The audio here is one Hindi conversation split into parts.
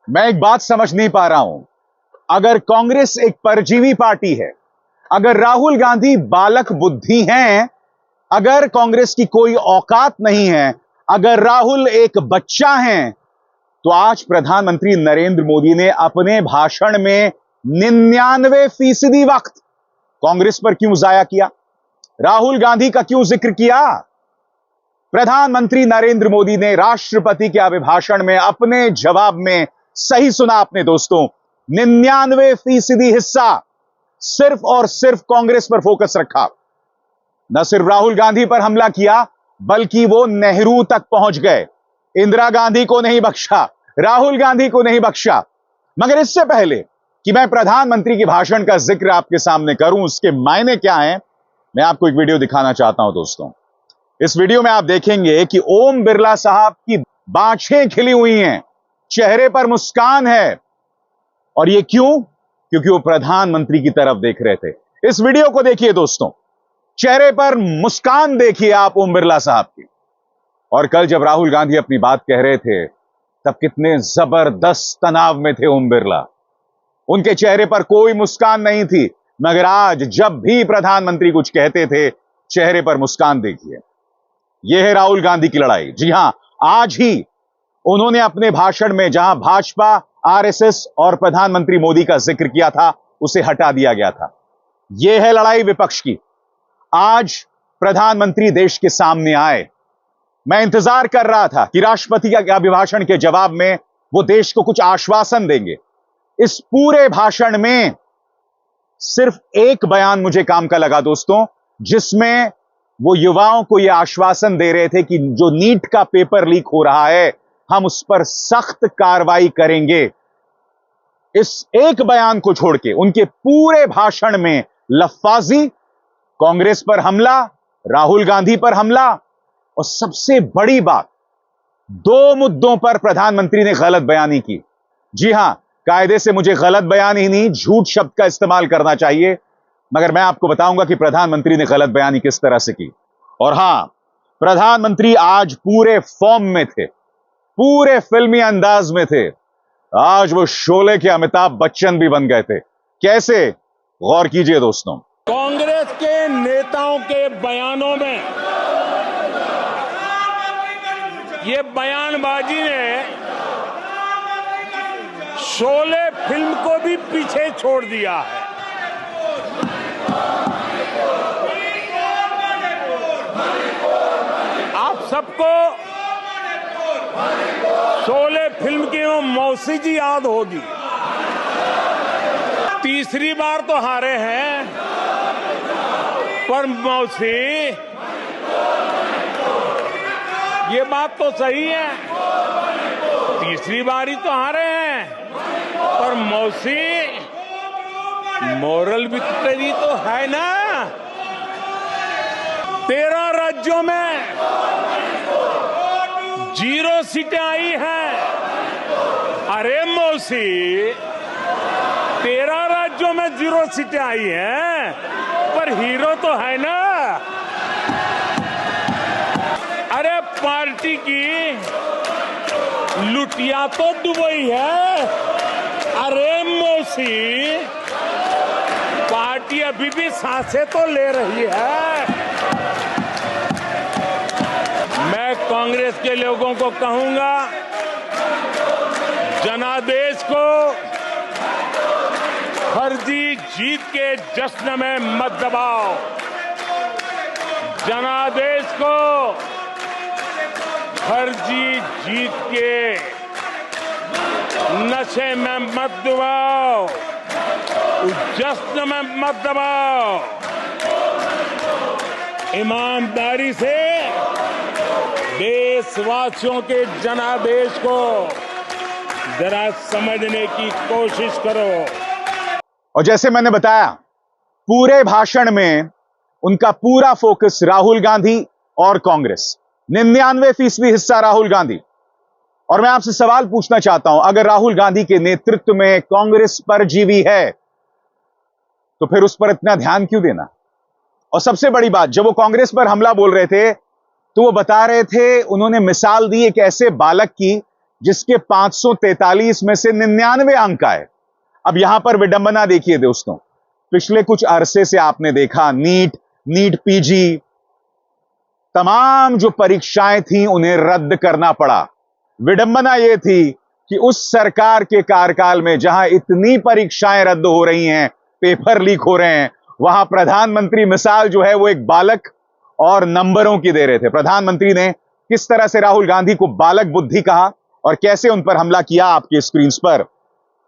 मैं एक बात समझ नहीं पा रहा हूं। अगर कांग्रेस एक परजीवी पार्टी है, अगर राहुल गांधी बालक बुद्धि हैं, अगर कांग्रेस की कोई औकात नहीं है, अगर राहुल एक बच्चा है, तो आज प्रधानमंत्री नरेंद्र मोदी ने अपने भाषण में 99% वक्त कांग्रेस पर क्यों जाया किया? राहुल गांधी का क्यों जिक्र किया? प्रधानमंत्री नरेंद्र मोदी ने राष्ट्रपति के अभिभाषण में अपने जवाब में, सही सुना आपने दोस्तों, 99% हिस्सा सिर्फ और सिर्फ कांग्रेस पर फोकस रखा। न सिर्फ राहुल गांधी पर हमला किया, बल्कि वो नेहरू तक पहुंच गए। इंदिरा गांधी को नहीं बख्शा, राहुल गांधी को नहीं बख्शा। मगर इससे पहले कि मैं प्रधानमंत्री के भाषण का जिक्र आपके सामने करूं, उसके मायने क्या हैं, मैं आपको एक वीडियो दिखाना चाहता हूं दोस्तों। इस वीडियो में आप देखेंगे कि ओम बिरला साहब की बाछें खिली हुई हैं, चेहरे पर मुस्कान है। और ये क्यों? क्योंकि वो प्रधानमंत्री की तरफ देख रहे थे। इस वीडियो को देखिए दोस्तों, चेहरे पर मुस्कान देखिए आप ओम बिरला साहब की। और कल जब राहुल गांधी अपनी बात कह रहे थे, तब कितने जबरदस्त तनाव में थे ओम बिरला। उनके चेहरे पर कोई मुस्कान नहीं थी। मगर आज जब भी प्रधानमंत्री कुछ कहते थे, चेहरे पर मुस्कान देखिए। यह है राहुल गांधी की लड़ाई। जी हां, आज ही उन्होंने अपने भाषण में जहां भाजपा, आरएसएस और प्रधानमंत्री मोदी का जिक्र किया था, उसे हटा दिया गया था। यह है लड़ाई विपक्ष की। आज प्रधानमंत्री देश के सामने आए। मैं इंतजार कर रहा था कि राष्ट्रपति के अभिभाषण के जवाब में वो देश को कुछ आश्वासन देंगे। इस पूरे भाषण में सिर्फ एक बयान मुझे काम का लगा दोस्तों, जिसमें वो युवाओं को यह आश्वासन दे रहे थे कि जो नीट का पेपर लीक हो रहा है, हम उस पर सख्त कार्रवाई करेंगे। इस एक बयान को छोड़ के उनके पूरे भाषण में लफ्फाजी, कांग्रेस पर हमला, राहुल गांधी पर हमला, और सबसे बड़ी बात, 2 मुद्दों पर प्रधानमंत्री ने गलत बयानी की। जी हां, कायदे से मुझे गलत बयानी ही नहीं, झूठ शब्द का इस्तेमाल करना चाहिए। मगर मैं आपको बताऊंगा कि प्रधानमंत्री ने गलत बयानी किस तरह से की। और हां, प्रधानमंत्री आज पूरे फॉर्म में थे, पूरे फिल्मी अंदाज में थे। आज वो शोले के अमिताभ बच्चन भी बन गए थे। कैसे? गौर कीजिए दोस्तों। कांग्रेस के नेताओं के बयानों में ये बयानबाजी ने शोले फिल्म को भी पीछे छोड़ दिया है। आप सबको शोले फिल्म की वो मौसी जी याद होगी। तीसरी बार तो हारे हैं, पर मौसी, ये बात तो सही है, तीसरी बार ही तो हारे हैं, पर मौसी, मोरल विक्ट्री तो है ना। 13 राज्यों में 0 सीटें आई हैं। अरे मौसी, 13 राज्यों में 0 सीटें आई हैं, पर हीरो तो है ना। अरे पार्टी की लुटिया तो दुबई है। अरे मौसी, पार्टी अभी भी सांसें तो ले रही है। मैं कांग्रेस के लोगों को कहूंगा, जनादेश को फर्जी जीत के जश्न में मत दबाओ। जनादेश को फर्जी जीत के नशे में मत दबाओ, जश्न में मत दबाओ। ईमानदारी से देशवासियों के जनादेश को जरा समझने की कोशिश करो। और जैसे मैंने बताया, पूरे भाषण में उनका पूरा फोकस राहुल गांधी और कांग्रेस, 99% हिस्सा राहुल गांधी। और मैं आपसे सवाल पूछना चाहता हूं, अगर राहुल गांधी के नेतृत्व में कांग्रेस परजीवी है, तो फिर उस पर इतना ध्यान क्यों देना? और सबसे बड़ी बात, जब वो कांग्रेस पर हमला बोल रहे थे, तो वो बता रहे थे, उन्होंने मिसाल दी एक ऐसे बालक की जिसके 543 में से 99 अंक आए। अब यहां पर विडंबना देखिए दोस्तों, पिछले कुछ अरसे से आपने देखा नीट पीजी, तमाम जो परीक्षाएं थी उन्हें रद्द करना पड़ा। विडंबना यह थी कि उस सरकार के कार्यकाल में जहां इतनी परीक्षाएं रद्द हो रही हैं, पेपर लीक हो रहे हैं, वहां प्रधानमंत्री मिसाल जो है वो एक बालक और नंबरों की दे रहे थे। प्रधानमंत्री ने किस तरह से राहुल गांधी को बालक बुद्धि कहा और कैसे उन पर हमला किया आपके स्क्रीन पर।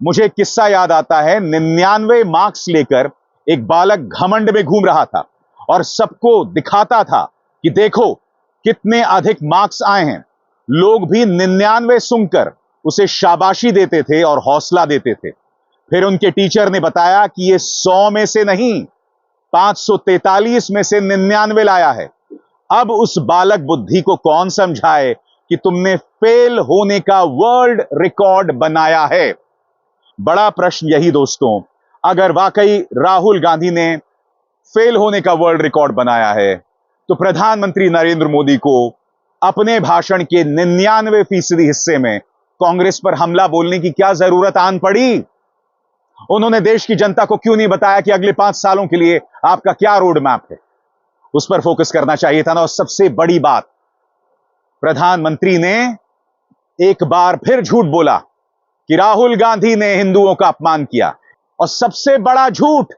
मुझे एक किस्सा याद आता है, 99 मार्क्स लेकर एक बालक घमंड में घूम रहा था और सबको दिखाता था कि देखो कितने अधिक मार्क्स आए हैं। लोग भी 99 सुनकर उसे शाबाशी देते थे और हौसला देते थे। फिर उनके टीचर ने बताया कि ये 100 में से नहीं, 543 में से 99 लाया है। अब उस बालक बुद्धि को कौन समझाए कि तुमने फेल होने का वर्ल्ड रिकॉर्ड बनाया है। बड़ा प्रश्न यही दोस्तों, अगर वाकई राहुल गांधी ने फेल होने का वर्ल्ड रिकॉर्ड बनाया है तो प्रधानमंत्री नरेंद्र मोदी को अपने भाषण के 99% हिस्से में कांग्रेस पर हमला बोलने की क्या जरूरत आन पड़ी। उन्होंने देश की जनता को क्यों नहीं बताया कि अगले 5 सालों के लिए आपका क्या रोड मैप है। उस पर फोकस करना चाहिए था ना। और सबसे बड़ी बात, प्रधानमंत्री ने एक बार फिर झूठ बोला कि राहुल गांधी ने हिंदुओं का अपमान किया। और सबसे बड़ा झूठ,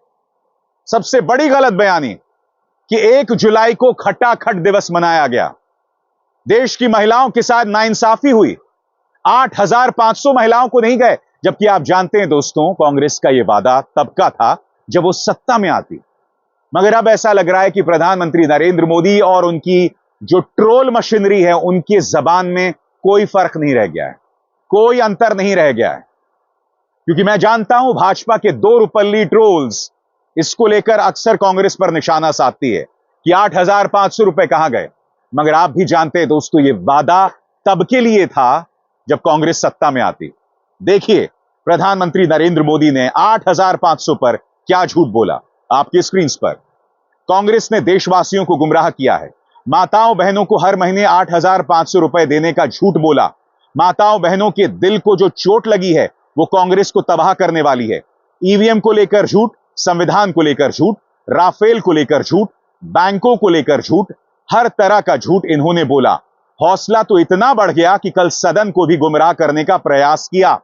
सबसे बड़ी गलत बयानी कि 1 जुलाई को खटाखट दिवस मनाया गया। देश की महिलाओं के साथ नाइंसाफी हुई, 8,500 महिलाओं को नहीं गए। जबकि आप जानते हैं दोस्तों, कांग्रेस का यह वादा तब का था जब वो सत्ता में आती। मगर अब ऐसा लग रहा है कि प्रधानमंत्री नरेंद्र मोदी और उनकी जो ट्रोल मशीनरी है, उनकी जबान में कोई फर्क नहीं रह गया है, कोई अंतर नहीं रह गया है। क्योंकि मैं जानता हूं भाजपा के 2 रुपल्ली ट्रोल्स इसको लेकर अक्सर कांग्रेस पर निशाना साधती है कि 8,500 रुपए कहां गए। मगर आप भी जानते हैं दोस्तों, यह वादा तब के लिए था जब कांग्रेस सत्ता में आती। देखिए प्रधानमंत्री नरेंद्र मोदी ने 8,500 पर क्या झूठ बोला आपकी स्क्रीन पर। कांग्रेस ने देशवासियों को गुमराह किया है। माताओं बहनों को हर महीने 8,500 रुपए देने का झूठ बोला। माताओं बहनों के दिल को जो चोट लगी है वो कांग्रेस को तबाह करने वाली है। ईवीएम को लेकर झूठ, संविधान को लेकर झूठ, राफेल को लेकर झूठ, बैंकों को लेकर झूठ, हर तरह का झूठ इन्होंने बोला। हौसला तो इतना बढ़ गया कि कल सदन को भी गुमराह करने का प्रयास किया।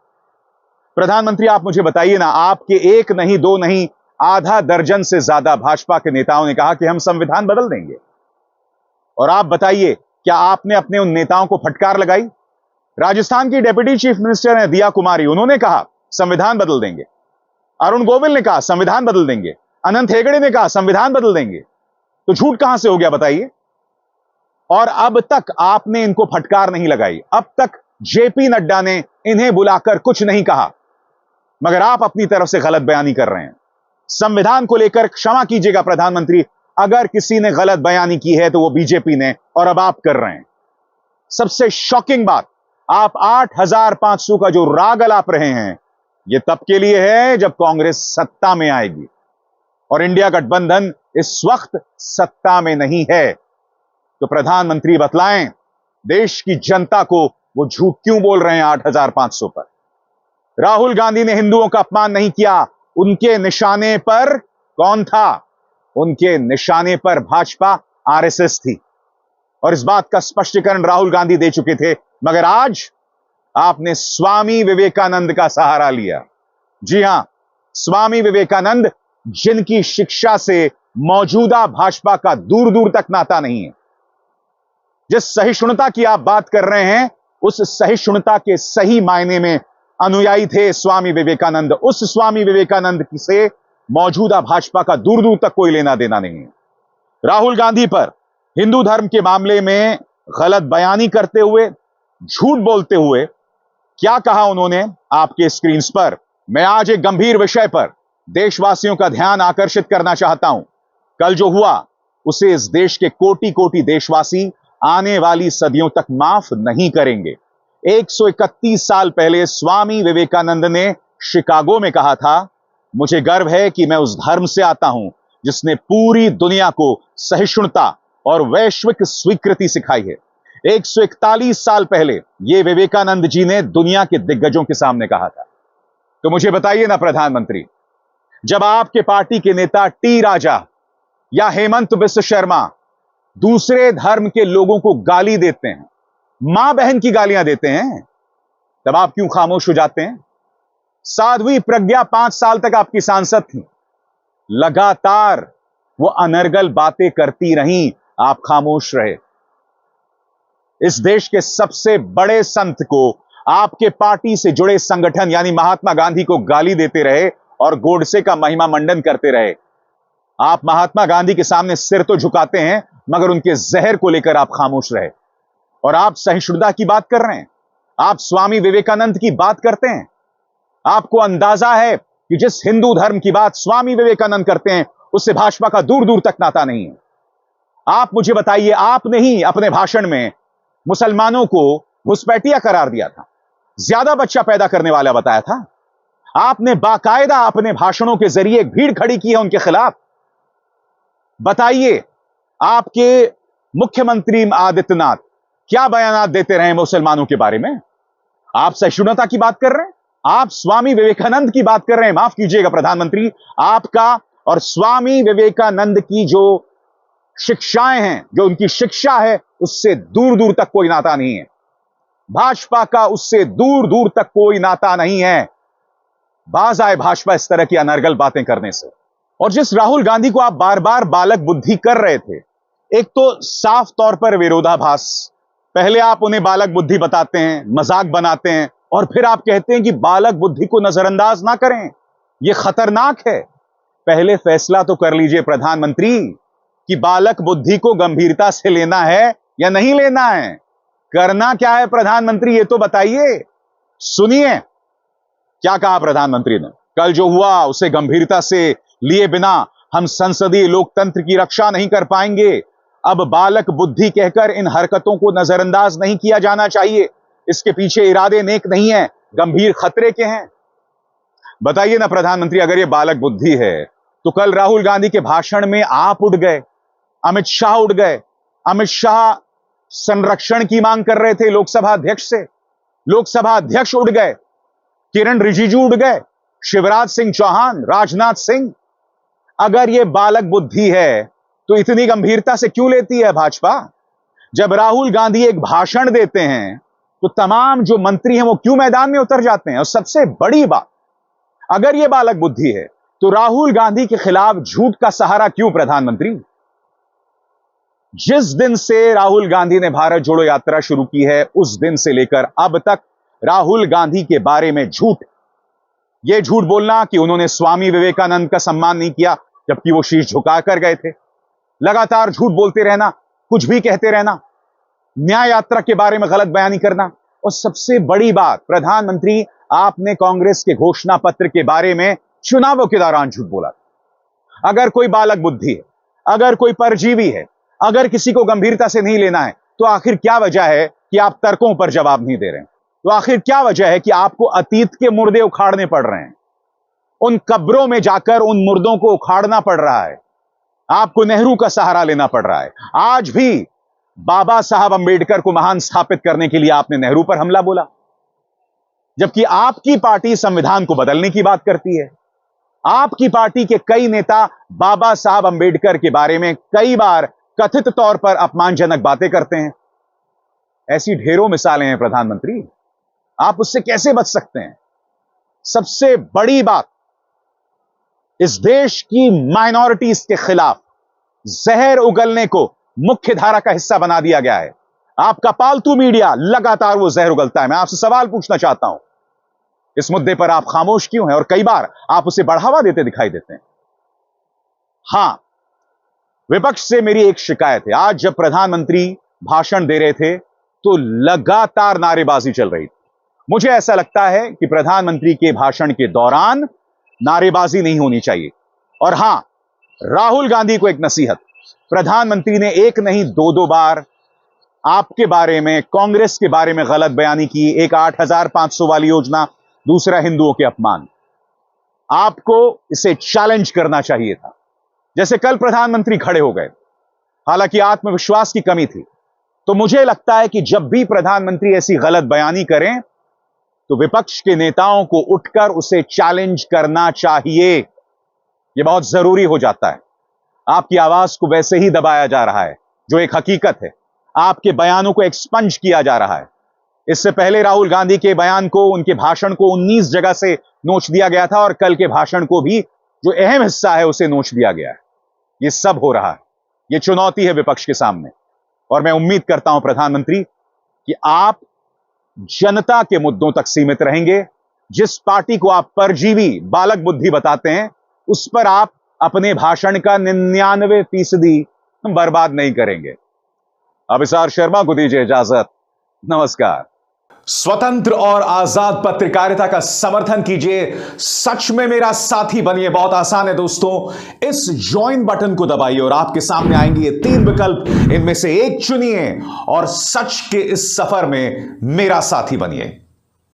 प्रधानमंत्री आप मुझे बताइए ना, आपके 1 नहीं 2 नहीं, आधा दर्जन से ज्यादा भाजपा के नेताओं ने कहा कि हम संविधान बदल देंगे। और आप बताइए, क्या आपने अपने उन नेताओं को फटकार लगाई? राजस्थान की डिप्टी चीफ मिनिस्टर है दिया कुमारी, उन्होंने कहा संविधान बदल देंगे। अरुण गोविल ने कहा संविधान बदल देंगे। अनंत हेगड़े ने कहा संविधान बदल देंगे। तो झूठ कहां से हो गया बताइए? और अब तक आपने इनको फटकार नहीं लगाई। अब तक जेपी नड्डा ने इन्हें बुलाकर कुछ नहीं कहा। मगर आप अपनी तरफ से गलत बयानी कर रहे हैं। संविधान को लेकर क्षमा कीजिएगा प्रधानमंत्री, अगर किसी ने गलत बयानी की है तो वो बीजेपी ने, और अब आप कर रहे हैं। सबसे शॉकिंग बात, आप 8,500 का जो राग अलाप रहे हैं, यह तब के लिए है जब कांग्रेस सत्ता में आएगी। और इंडिया गठबंधन इस वक्त सत्ता में नहीं है। तो प्रधानमंत्री बतलाएं देश की जनता को वो झूठ क्यों बोल रहे हैं 8,500 पर। राहुल गांधी ने हिंदुओं का अपमान नहीं किया। उनके निशाने पर कौन था? उनके निशाने पर भाजपा आरएसएस थी। और इस बात का स्पष्टीकरण राहुल गांधी दे चुके थे। मगर आज आपने स्वामी विवेकानंद का सहारा लिया। जी हां, स्वामी विवेकानंद, जिनकी शिक्षा से मौजूदा भाजपा का दूर दूर तक नाता नहीं है। जिस सहिष्णुता की आप बात कर रहे हैं, उस सहिष्णुता के सही मायने में अनुयायी थे स्वामी विवेकानंद। उस स्वामी विवेकानंद से मौजूदा भाजपा का दूर दूर तक कोई लेना देना नहीं है। राहुल गांधी पर हिंदू धर्म के मामले में गलत बयानी करते हुए, झूठ बोलते हुए क्या कहा उन्होंने आपके स्क्रीन पर। मैं आज एक गंभीर विषय पर देशवासियों का ध्यान आकर्षित करना चाहता हूं। कल जो हुआ उसे इस देश के कोटि कोटि देशवासी आने वाली सदियों तक माफ नहीं करेंगे। 131 साल पहले स्वामी विवेकानंद ने शिकागो में कहा था, मुझे गर्व है कि मैं उस धर्म से आता हूं जिसने पूरी दुनिया को सहिष्णुता और वैश्विक स्वीकृति सिखाई है। 141 साल पहले यह विवेकानंद जी ने दुनिया के दिग्गजों के सामने कहा था। तो मुझे बताइए ना प्रधानमंत्री, जब आपके पार्टी के नेता टी राजा या हेमंत बिस्व शर्मा दूसरे धर्म के लोगों को गाली देते हैं, मां बहन की गालियां देते हैं, तब आप क्यों खामोश हो जाते हैं? साध्वी प्रज्ञा 5 साल तक आपकी सांसद थी, लगातार वो अनर्गल बातें करती रहीं, आप खामोश रहे। इस देश के सबसे बड़े संत को आपके पार्टी से जुड़े संगठन यानी महात्मा गांधी को गाली देते रहे और गोडसे का महिमा मंडन करते रहे। आप महात्मा गांधी के सामने सिर तो झुकाते हैं, मगर उनके जहर को लेकर आप खामोश रहे। और आप सहिष्णुता की बात कर रहे हैं, आप स्वामी विवेकानंद की बात करते हैं। आपको अंदाजा है कि जिस हिंदू धर्म की बात स्वामी विवेकानंद करते हैं, उससे भाजपा का दूर दूर तक नाता नहीं है। आप मुझे बताइए, आपने ही अपने भाषण में मुसलमानों को घुसपैठिया करार दिया था, ज्यादा बच्चा पैदा करने वाला बताया था। आपने बाकायदा अपने भाषणों के जरिए एक भीड़ खड़ी की है उनके खिलाफ। बताइए, आपके मुख्यमंत्री आदित्यनाथ क्या बयान देते रहे मुसलमानों के बारे में? आप सहिष्णुता की बात कर रहे हैं, आप स्वामी विवेकानंद की बात कर रहे हैं। माफ कीजिएगा प्रधानमंत्री, आपका और स्वामी विवेकानंद की जो शिक्षाएं हैं, जो उनकी शिक्षा है, उससे दूर दूर तक कोई नाता नहीं है। भाजपा का उससे दूर दूर तक कोई नाता नहीं है। बाज आए भाजपा इस तरह की अनर्गल बातें करने से। और जिस राहुल गांधी को आप बार बार बालक बुद्धि कर रहे थे, एक तो साफ तौर पर विरोधाभास, पहले आप उन्हें बालक बुद्धि बताते हैं, मजाक बनाते हैं, और फिर आप कहते हैं कि बालक बुद्धि को नजरअंदाज ना करें, यह खतरनाक है। पहले फैसला तो कर लीजिए प्रधानमंत्री कि बालक बुद्धि को गंभीरता से लेना है या नहीं लेना है। करना क्या है प्रधानमंत्री, यह तो बताइए। सुनिए क्या कहा प्रधानमंत्री ने। कल जो हुआ उसे गंभीरता से लिए बिना हम संसदीय लोकतंत्र की रक्षा नहीं कर पाएंगे। अब बालक बुद्धि कहकर इन हरकतों को नजरअंदाज नहीं किया जाना चाहिए। इसके पीछे इरादे नेक नहीं है, गंभीर खतरे के हैं। बताइए ना प्रधानमंत्री, अगर यह बालक बुद्धि है तो कल राहुल गांधी के भाषण में आप उठ गए, अमित शाह उठ गए। अमित शाह संरक्षण की मांग कर रहे थे लोकसभा अध्यक्ष से, लोकसभा अध्यक्ष उठ गए, किरण रिजिजू उठ गए, शिवराज सिंह चौहान, राजनाथ सिंह। अगर यह बालक बुद्धि है तो इतनी गंभीरता से क्यों लेती है भाजपा? जब राहुल गांधी एक भाषण देते हैं तो तमाम जो मंत्री हैं वो क्यों मैदान में उतर जाते हैं? और सबसे बड़ी बात, अगर यह बालक बुद्धि है तो राहुल गांधी के खिलाफ झूठ का सहारा क्यों प्रधानमंत्री? जिस दिन से राहुल गांधी ने भारत जोड़ो यात्रा शुरू की है, उस दिन से लेकर अब तक राहुल गांधी के बारे में झूठ, यह झूठ बोलना कि उन्होंने स्वामी विवेकानंद का सम्मान नहीं किया जबकि वो शीश झुकाकर गए थे, लगातार झूठ बोलते रहना, कुछ भी कहते रहना, न्याय यात्रा के बारे में गलत बयानी करना, और सबसे बड़ी बात प्रधानमंत्री, आपने कांग्रेस के घोषणा पत्र के बारे में चुनावों के दौरान झूठ बोला। अगर कोई बालक बुद्धि है, अगर कोई परजीवी है, अगर किसी को गंभीरता से नहीं लेना है, तो आखिर क्या वजह है कि आप तर्कों पर जवाब नहीं दे रहे हैं? तो आखिर क्या वजह है कि आपको अतीत के मुर्दे उखाड़ने पड़ रहे हैं? उन कब्रों में जाकर उन मुर्दों को उखाड़ना पड़ रहा है, आपको नेहरू का सहारा लेना पड़ रहा है। आज भी बाबा साहब अंबेडकर को महान स्थापित करने के लिए आपने नेहरू पर हमला बोला, जबकि आपकी पार्टी संविधान को बदलने की बात करती है। आपकी पार्टी के कई नेता बाबा साहब अंबेडकर के बारे में कई बार कथित तौर पर अपमानजनक बातें करते हैं। ऐसी ढेरों मिसालें हैं प्रधानमंत्री, आप उससे कैसे बच सकते हैं? सबसे बड़ी बात, इस देश की माइनॉरिटीज के खिलाफ जहर उगलने को मुख्य धारा का हिस्सा बना दिया गया है। आपका पालतू मीडिया लगातार वो जहर उगलता है। मैं आपसे सवाल पूछना चाहता हूं, इस मुद्दे पर आप खामोश क्यों हैं? और कई बार आप उसे बढ़ावा देते दिखाई देते हैं। हां, विपक्ष से मेरी एक शिकायत है, आज जब प्रधानमंत्री भाषण दे रहे थे तो लगातार नारेबाजी चल रही थी। मुझे ऐसा लगता है कि प्रधानमंत्री के भाषण के दौरान नारेबाजी नहीं होनी चाहिए। और हां, राहुल गांधी को एक नसीहत, प्रधानमंत्री ने एक नहीं दो बार आपके बारे में, कांग्रेस के बारे में गलत बयानी की। एक 8,500 वाली योजना, दूसरा हिंदुओं के अपमान। आपको इसे चैलेंज करना चाहिए था। जैसे कल प्रधानमंत्री खड़े हो गए, हालांकि आत्मविश्वास की कमी थी, तो मुझे लगता है कि जब भी प्रधानमंत्री ऐसी गलत बयानी करें तो विपक्ष के नेताओं को उठकर उसे चैलेंज करना चाहिए। यह बहुत जरूरी हो जाता है। आपकी आवाज को वैसे ही दबाया जा रहा है, जो एक हकीकत है। आपके बयानों को एक्सपंज किया जा रहा है। इससे पहले राहुल गांधी के बयान को, उनके भाषण को 19 जगह से नोच दिया गया था और कल के भाषण को भी, जो अहम हिस्सा है, उसे नोच दिया गया है। यह सब हो रहा है। यह चुनौती है विपक्ष के सामने और मैं उम्मीद करता हूं प्रधानमंत्री कि आप जनता के मुद्दों तक सीमित रहेंगे। जिस पार्टी को आप परजीवी बालक बुद्धि बताते हैं, उस पर आप अपने भाषण का 99% बर्बाद नहीं करेंगे। अभिसार शर्मा को दीजिए इजाजत। नमस्कार। स्वतंत्र और आजाद पत्रकारिता का समर्थन कीजिए, सच में मेरा साथी बनिए। बहुत आसान है दोस्तों, इस ज्वाइन बटन को दबाइए और आपके सामने आएंगे ये 3 विकल्प। इनमें से एक चुनिए और सच के इस सफर में मेरा साथी बनिए।